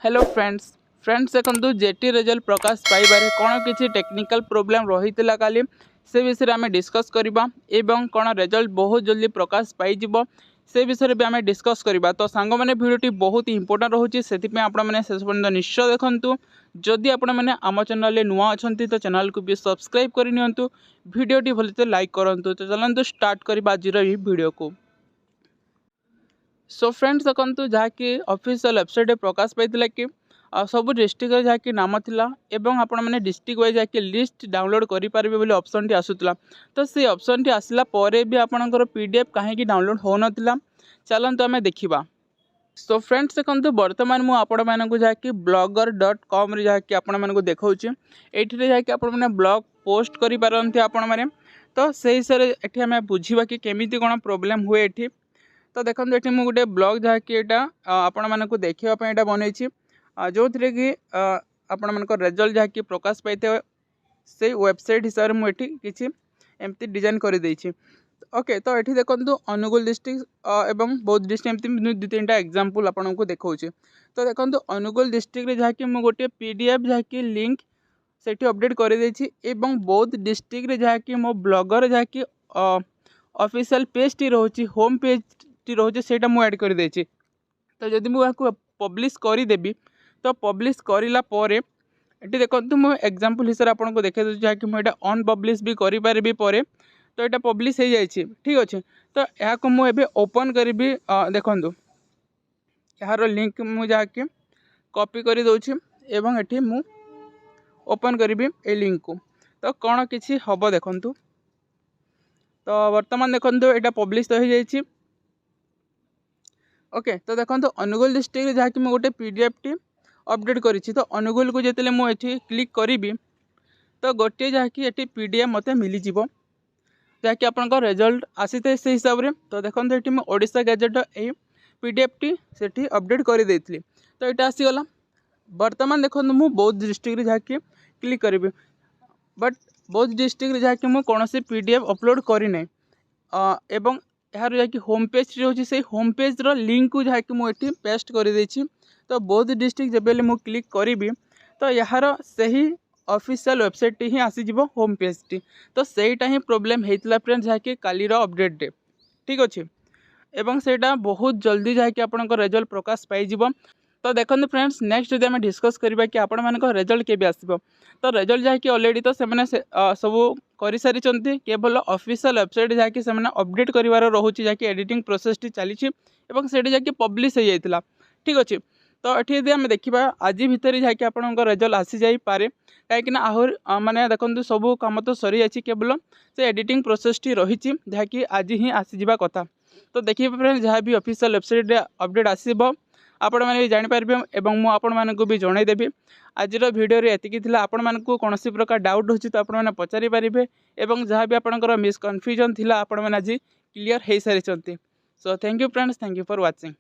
Hello friends देखो jetty result प्रकाश पाइबारे कौन किसी टेक्निकल प्रोब्लेम रही काली से विषय में डिस्कस करवा एवं कौन रिजल्ट बहुत जल्दी प्रकाश पाइज से विषय भी आम डिस्कस करवा। तो सांग मैंने भिडियोटी बहुत इंपोर्टां रोचे से आपने शेष पर्यटन निश्चय देखूँ। जदि आपण मैंने आम चैनल नुआ अच्छा तो चैनल को भी सब्सक्राइब करनी भिडियोटी भलसे लाइक करूँ। तो चलते स्टार्ट करवा आज भिडियो को। सो फ्रेंड्स देखो जहाँकि ऑफिशियल वेबसाइट प्रकाश पाई कि सब डिस्ट्रिक्ट जहाँकि नाम थिला एवं आपण मैंने डिस्ट्रिक्ट वाइज जहाँकि लिस्ट डाउनलोड करेंगे बोली ऑप्शन टी आसूला। तो से ऑप्शन टी आसला परे भी आपणकर पीडीएफ कहीं डाउनलोड हो नाला चलते आम देखा। सो फ्रेंड्स देखो बर्तमान मुझे आपण मानक जहाँकि blogger.com जहाँकि आपण मानक देखा ये जहाँकि आपण ब्लॉग पोस्ट करें आपण मैंने। तो से हिसाब से आम बुझा कि केमी कौन प्रोब्लेम हुए ये। तो देखो ये मुझे गोटे ब्लॉग जहाँकि यहाँ आपण मानक देखापी यहाँ बनई जो थे कि आपण मान रिजल्ट जहाँकि प्रकाश पाई से वेबसाइट हिसाब से मुझे किसी एमती डिजाइन कर देछि। ओके तो ये देखो अनुगुल डिस्ट्रिक्ट एवं बौद्ध डिस्ट्रिक्ट एमती दु तीन एग्जांपल आपको देखा। तो देखो अनुगुल डिस्ट्रिक्ट जहाँकि मुझे गोटे पीडीएफ जहाँकि लिंक से अपडेट कर देछि एवं बौद्ध डिस्ट्रिक्ट जहाँकि मो ब्लॉगर जहाँकि ऑफिशियल पेज टी रोचे होम पेज टी रोचे से मुझे ऐड कर देछि। तो जदि मुझे पब्लिश करदेवी तो पब्लिश करला ये देखो मुझे एग्जांपल हिसाब से आपको देखा जहाँकि मुझे अन पब्लिश भी करें पर तो यहाँ पब्लिश हो जाए ठीक अच्छे। तो यहाँ मुझे ओपन करी देखूँ यार लिंक मुझे जहाँकि कॉपी कर दूची एवं ये मु ओपन करी ए लिंक को। तो कौन किसी हम देखूँ तो वर्तमान देखो यहाँ पब्लिश तो हो जाए। ओके तो देखो अनुगुल डिस्ट्रिक्ट जहाँकि मुझे गोटे पीडीएफ टी अपडेट करी। तो अनुगुल को जिते मुझे क्लिक करी तो गोटे जहाँकि ये पीडीएफ मत मिलज जहाँकि आप रिजल्ट आसी थे से हिसाब से। तो देखो ये मुझे ओडिशा गैजेट ये पीडीएफ टी से अपडेट कर देती तो यहाँ आसीगला। बर्तमान देखो मुझे बौद्ध डिस्ट्रिक्ट जहाँकि क्लिक करी बट बौद्ध डिस्ट्रिक्ट जहाँकि मुझे कौन से पीडीएफ अपलोड करना एवं यार जहाँकि होम पेज रोचे से होम पेज लिंक को जहाँकि मुझे पेस्ट कर देछि। तो बौद्ध डिस्ट्रिक्ट जब मुझे क्लिक करी तो यार से ही ऑफिशियल वेबसाइट ही आसीज होम पेज टी। तो सहीटा ही प्रोब्लेम होता फ्रेंड जहाँकि कालीर अपडेट डे ठीक अच्छे एवं सेटा बहुत जल्दी जहाँकि आपंकर रिजल्ट प्रकाश पाइज। तो देखो फ्रेंड्स नेक्स्ट जब आम डिस्कस करवा कि आपण मान रिजल्ट केबे आसो। तो रिजल्ट जहाँकि ऑलरेडी तो से सब कर सारी केवल ऑफिशियल वेबसाइट जहाँकि से अपडेट कर रोचे जहाँकि एडिटिंग प्रोसेस टी चली से जहाँकि पब्लिश हो जाता ठीक अच्छे। तो ये आम देखा आज भितर जहाँकि आप रिजल्ट आसी जापे कहीं आहर माने देखो सब कम तो सरी जाए केवल से एडिटिंग प्रोसेस टी रही जहाँकि आज ही आसीजा कथा। तो देखिए फ्रेंड्स जहाँ भी ऑफिशियल वेबसाइट अपडेट आसब आपण मैंने भी जानीपारे और मुझे भी जनईदेवी। आज भिडियो एति आपण मानक कौन प्रकार डाउट हो तो आपने पचारि पारे और जहाँ भी आपंकर मिसकनफ्यूजन थी आपण मैंने आज क्लीयर हो सारी। So thank you friends, thank you for watching.